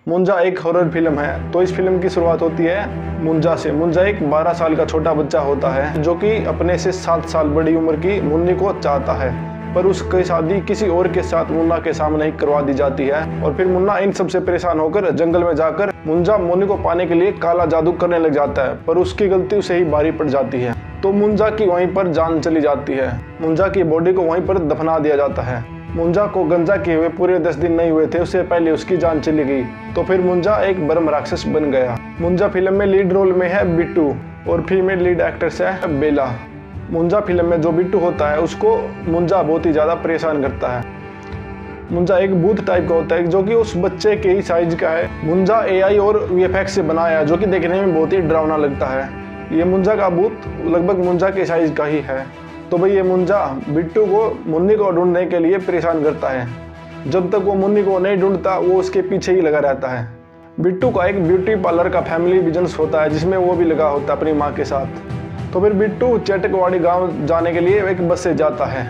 मुंजा एक horror film है। तो इस फिल्म की शुरुआत होती है मुंजा से। मुंजा एक 12 साल का छोटा बच्चा होता है जो कि अपने से 7 साल बड़ी उम्र की मुन्नी को चाहता है, पर उसकी शादी किसी और के साथ मुन्ना के सामने ही करवा दी जाती है। और फिर मुन्ना इन सबसे परेशान होकर जंगल में जाकर मुंजा मुन्नी को पाने के लिए काला जादू करने लग जाता है, पर उसकी गलती उसे ही भारी पड़ जाती है। तो मुंजा की वहीं पर जान चली जाती है। मुंजा की बॉडी को वहीं पर दफना दिया जाता है। मुंजा को गंजा किए हुए पूरे 10 दिन नहीं हुए थे, उससे पहले उसकी जान चली गई। तो फिर मुंजा एक ब्रह्म राक्षस बन गया। मुंजा फिल्म में लीड रोल में है बिट्टू और फीमेल लीड एक्ट्रेस है बेला। मुंजा फिल्म में जो बिट्टू होता है उसको मुंजा बहुत ही ज़्यादा परेशान करता है। मुंजा एक भूत टाइप का होता है जो कि उस बच्चे के ही साइज का है। मुंजा AI और VFX से बनाया है जो कि देखने में बहुत ही डरावना लगता है। ये मुंजा का भूत लगभग मुंजा के साइज का ही है। तो भाई ये मुंजा बिट्टू को मुन्नी को ढूंढने के लिए परेशान करता है। जब तक वो मुन्नी को नहीं ढूंढता वो उसके पीछे ही लगा रहता है। बिट्टू का एक ब्यूटी पार्लर का फैमिली बिजनेस होता है जिसमें वो भी लगा होता है अपनी माँ के साथ। तो फिर बिट्टू चेटकवाड़ी गांव जाने के लिए एक बस से जाता है।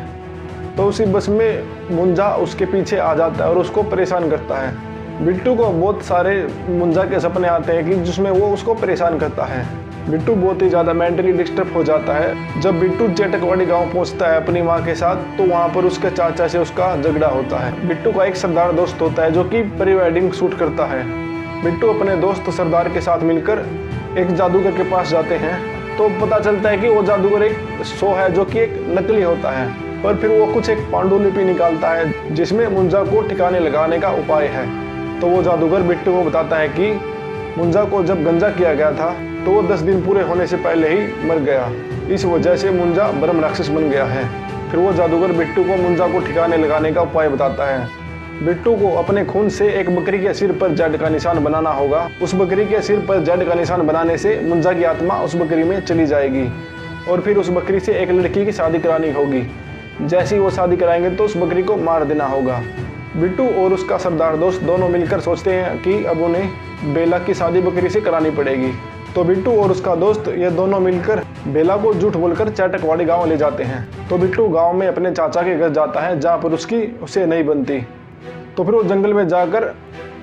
तो उसी बस में मुंजा उसके पीछे आ जाता है और उसको परेशान करता है। बिट्टू को बहुत सारे मुंजा के सपने आते हैं कि जिसमें वो उसको परेशान करता है। बिट्टू बहुत ही ज़्यादा मेंटली डिस्टर्ब हो जाता है। जब बिट्टू चेटकवाड़ी गांव पहुंचता है अपनी माँ के साथ, तो वहाँ पर उसके चाचा से उसका झगड़ा होता है। बिट्टू का एक सरदार दोस्त होता है जो कि प्री वेडिंग शूट करता है। बिट्टू अपने दोस्त सरदार के साथ मिलकर एक जादूगर के पास जाते हैं। तो पता चलता है कि वो जादूगर एक शो है जो कि एक नकली होता है, पर फिर वो कुछ एक पांडुलिपि निकालता है जिसमें मुंजा को ठिकाने लगाने का उपाय है। तो वो जादूगर बिट्टू को बताता है कि मुंजा को जब गंजा किया गया था तो वो 10 दिन पूरे होने से पहले ही मर गया। इस वजह से मुंजा ब्रह्म राक्षस बन गया है। फिर वो जादूगर बिट्टू को मुंजा को ठिकाने लगाने का उपाय बताता है। बिट्टू को अपने खून से एक बकरी के सिर पर जेड का निशान बनाना होगा। उस बकरी के सिर पर जेड का निशान बनाने से मुंजा की आत्मा उस बकरी में चली जाएगी और फिर उस बकरी से एक लड़की की शादी करानी होगी। जैसे ही वो शादी कराएंगे तो उस बकरी को मार देना होगा। बिट्टू और उसका सरदार दोस्त दोनों मिलकर सोचते हैं कि अब उन्हें बेला की शादी बकरी से करानी पड़ेगी। तो बिट्टू और उसका दोस्त ये दोनों मिलकर बेला को झूठ बोलकर चेटकवाड़ी गांव ले जाते हैं। तो बिट्टू गांव में अपने चाचा के घर जाता है जहां पर उसकी उसे नहीं बनती। तो फिर वो जंगल में जाकर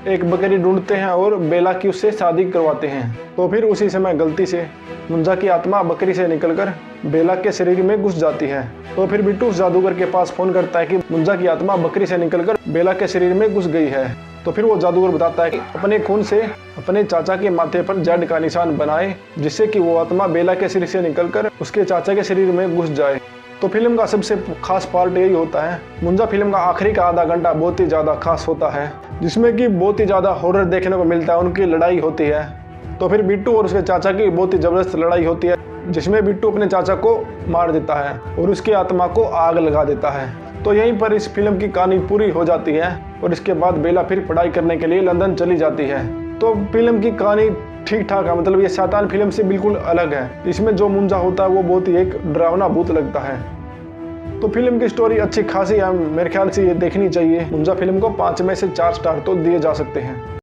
एक बकरी ढूंढते हैं और बेला की उससे शादी करवाते हैं। तो फिर उसी समय गलती से मुंजा की आत्मा बकरी से निकलकर बेला के शरीर में घुस जाती है। तो फिर बिट्टू उस जादूगर के पास फोन करता है कि मुंजा की आत्मा बकरी से निकलकर बेला के शरीर में घुस गई है। तो फिर वो जादूगर बताता है कि अपने खून से अपने चाचा के माथे पर जेड का निशान बनाए जिससे कि वो आत्मा बेला के शरीर से निकलकर उसके चाचा के शरीर में घुस जाए। तो फिल्म का सबसे खास पार्ट यही होता है। मुंजा फिल्म का आखिरी का आधा घंटा बहुत ही ज़्यादा खास होता है जिसमें कि बहुत ही ज़्यादा हॉरर देखने को मिलता है। उनकी लड़ाई होती है। तो फिर बिट्टू और उसके चाचा की बहुत ही ज़बरदस्त लड़ाई होती है जिसमें बिट्टू अपने चाचा को मार देता है और उसकी आत्मा को आग लगा देता है। तो यहीं पर इस फिल्म की कहानी पूरी हो जाती है और इसके बाद बेला फिर पढ़ाई करने के लिए लंदन चली जाती है। तो फिल्म की कहानी ठीक ठाक है, मतलब ये शैतान फिल्म से बिल्कुल अलग है। इसमें जो मुंजा होता है वो बहुत ही एक डरावना भूत लगता है। तो फिल्म की स्टोरी अच्छी खासी है, मेरे ख्याल से ये देखनी चाहिए। मुंजा फिल्म को 5 में से 4 स्टार तो दिए जा सकते हैं।